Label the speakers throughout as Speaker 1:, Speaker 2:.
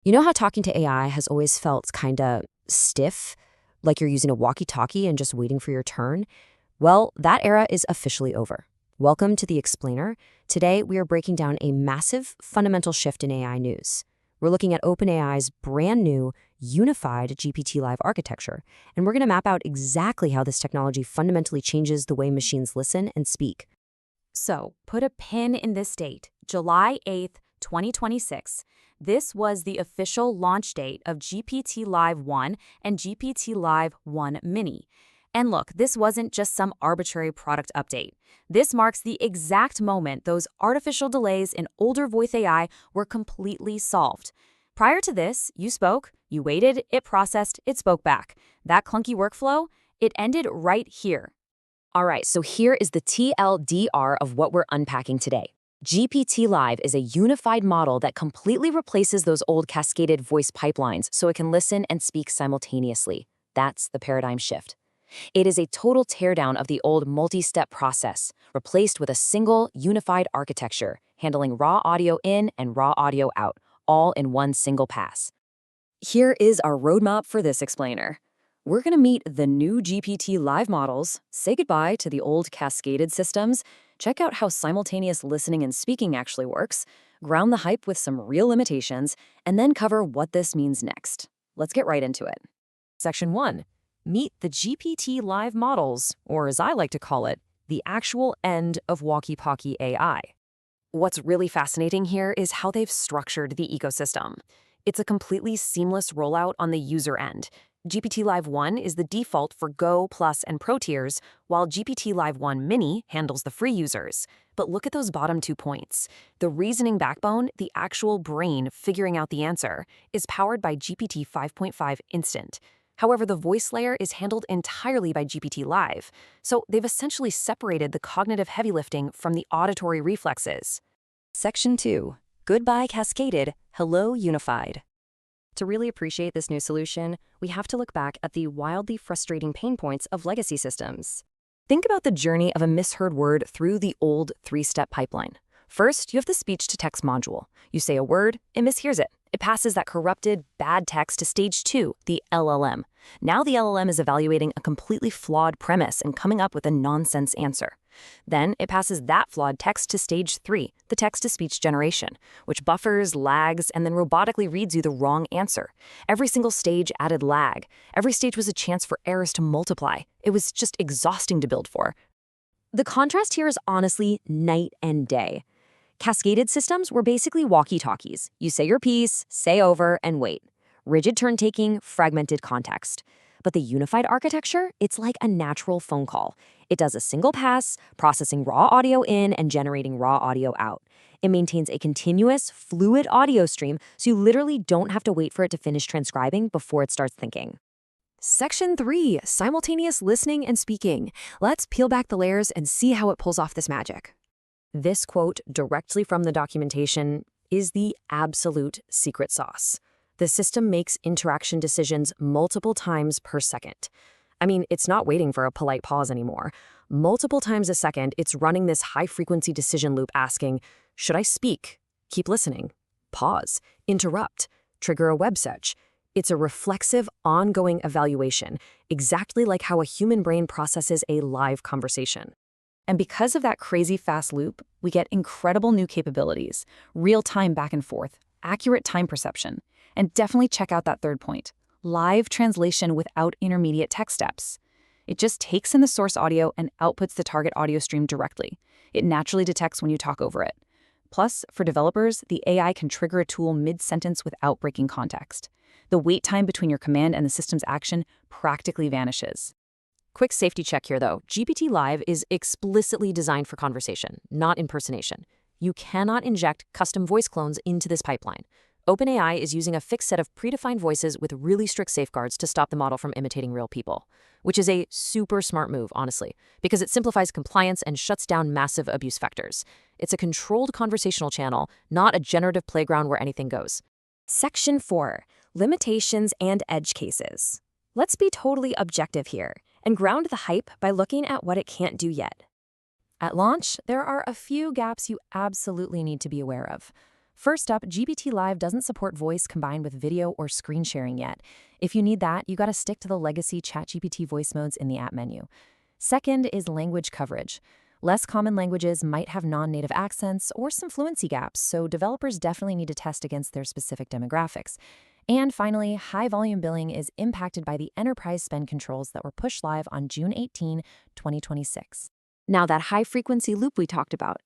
Speaker 1: You know how talking to AI has always felt kinda stiff, like you're using a walkie-talkie and just waiting for your turn? Well, that era is officially over. Welcome to The Explainer. Today, we are breaking down a massive, fundamental shift in AI news. We're looking at OpenAI's brand new, unified GPT-Live architecture, and we're going to map out exactly how this technology fundamentally changes the way machines listen and speak.
Speaker 2: So, put a pin in this date, July 8th, 2026. This was the official launch date of GPT-Live-1 and GPT-Live-1 Mini. And look, this wasn't just some arbitrary product update. This marks the exact moment those artificial delays in older voice AI were completely solved. Prior to this, you spoke, you waited, it processed, it spoke back. That clunky workflow, it ended right here.
Speaker 1: All right, so here is the TLDR of what we're unpacking today. GPT-Live is a unified model that completely replaces those old cascaded voice pipelines so it can listen and speak simultaneously. That's the paradigm shift. It is a total teardown of the old multi-step process, replaced with a single, unified architecture, handling raw audio in and raw audio out, all in one single pass. Here is our roadmap for this explainer. We're going to meet the new GPT-Live models, say goodbye to the old cascaded systems, check out how simultaneous listening and speaking actually works, ground the hype with some real limitations, and then cover what this means next. Let's get right into it. Section 1. Meet the GPT-Live models, or as I like to call it, the actual end of walkie-talkie AI. What's really fascinating here is how they've structured the ecosystem. It's a completely seamless rollout on the user end. GPT-Live-1 is the default for Go, Plus, and Pro tiers, while GPT-Live-1 Mini handles the free users. But look at those bottom 2 points. The reasoning backbone, the actual brain figuring out the answer, is powered by GPT 5.5 Instant. However, the voice layer is handled entirely by GPT-Live, so they've essentially separated the cognitive heavy lifting from the auditory reflexes. Section 2. Goodbye Cascaded, Hello Unified. To really appreciate this new solution, we have to look back at the wildly frustrating pain points of legacy systems. Think about the journey of a misheard word through the old 3-step pipeline. First, you have the speech-to-text module. You say a word, it mishears it. It passes that corrupted, bad text to stage 2, the LLM. Now the LLM is evaluating a completely flawed premise and coming up with a nonsense answer. Then it passes that flawed text to stage 3, the text-to-speech generation, which buffers, lags, and then robotically reads you the wrong answer. Every single stage added lag. Every stage was a chance for errors to multiply. It was just exhausting to build for. The contrast here is honestly night and day. Cascaded systems were basically walkie-talkies. You say your piece, say over, and wait. Rigid turn-taking, fragmented context. But the unified architecture, it's like a natural phone call. It does a single pass, processing raw audio in and generating raw audio out. It maintains a continuous, fluid audio stream, so you literally don't have to wait for it to finish transcribing before it starts thinking. Section 3, simultaneous listening and speaking. Let's peel back the layers and see how it pulls off this magic. This quote, directly from the documentation, is the absolute secret sauce. The system makes interaction decisions multiple times per second. I mean, it's not waiting for a polite pause anymore. Multiple times a second, it's running this high-frequency decision loop asking, should I speak? Keep listening. Pause. Interrupt. Trigger a web search. It's a reflexive, ongoing evaluation, exactly like how a human brain processes a live conversation. And because of that crazy fast loop, we get incredible new capabilities, real-time back and forth, accurate time perception, and definitely check out that third point, live translation without intermediate text steps. It just takes in the source audio and outputs the target audio stream directly. It naturally detects when you talk over it. Plus, for developers, the AI can trigger a tool mid-sentence without breaking context. The wait time between your command and the system's action practically vanishes. Quick safety check here, though. GPT-Live is explicitly designed for conversation, not impersonation. You cannot inject custom voice clones into this pipeline. OpenAI is using a fixed set of predefined voices with really strict safeguards to stop the model from imitating real people, which is a super smart move, honestly, because it simplifies compliance and shuts down massive abuse vectors. It's a controlled conversational channel, not a generative playground where anything goes. Section 4. Limitations and edge cases. Let's be totally objective here and ground the hype by looking at what it can't do yet. At launch, there are a few gaps you absolutely need to be aware of.
Speaker 2: First up, GPT-Live doesn't support voice combined with video or screen sharing yet. If you need that, you gotta stick to the legacy ChatGPT voice modes in the app menu. Second is language coverage. Less common languages might have non-native accents or some fluency gaps, so developers definitely need to test against their specific demographics. And finally, high-volume billing is impacted by the enterprise spend controls that were pushed live on June 18, 2026.
Speaker 1: Now, that high-frequency loop we talked about,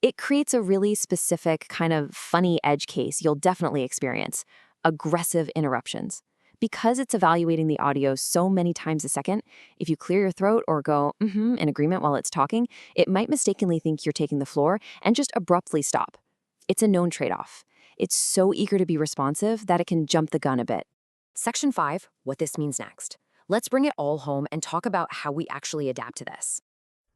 Speaker 1: it creates a really specific kind of funny edge case you'll definitely experience: aggressive interruptions. Because it's evaluating the audio so many times a second, if you clear your throat or go in agreement while it's talking, it might mistakenly think you're taking the floor and just abruptly stop. It's a known trade-off. It's so eager to be responsive that it can jump the gun a bit. Section 5, what this means next. Let's bring it all home and talk about how we actually adapt to this.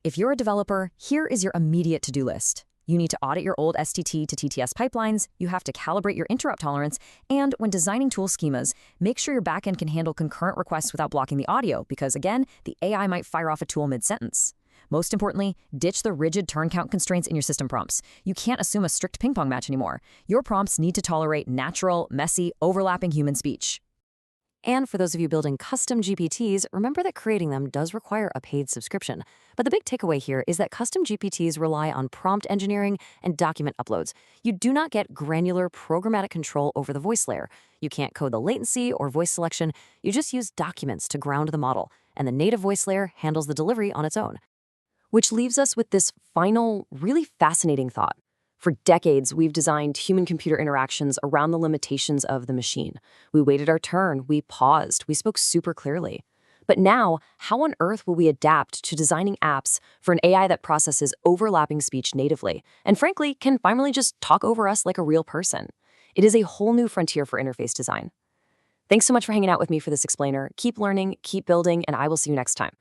Speaker 2: If you're a developer, here is your immediate to-do list. You need to audit your old STT to TTS pipelines, you have to calibrate your interrupt tolerance, and when designing tool schemas, make sure your backend can handle concurrent requests without blocking the audio, because again, the AI might fire off a tool mid-sentence. Most importantly, ditch the rigid turn count constraints in your system prompts. You can't assume a strict ping-pong match anymore. Your prompts need to tolerate natural, messy, overlapping human speech.
Speaker 1: And for those of you building custom GPTs, remember that creating them does require a paid subscription. But the big takeaway here is that custom GPTs rely on prompt engineering and document uploads. You do not get granular programmatic control over the voice layer. You can't code the latency or voice selection. You just use documents to ground the model, and the native voice layer handles the delivery on its own. Which leaves us with this final, really fascinating thought. For decades, we've designed human-computer interactions around the limitations of the machine. We waited our turn, we paused, we spoke super clearly. But now, how on earth will we adapt to designing apps for an AI that processes overlapping speech natively, and frankly, can finally just talk over us like a real person? It is a whole new frontier for interface design. Thanks so much for hanging out with me for this explainer. Keep learning, keep building, and I will see you next time.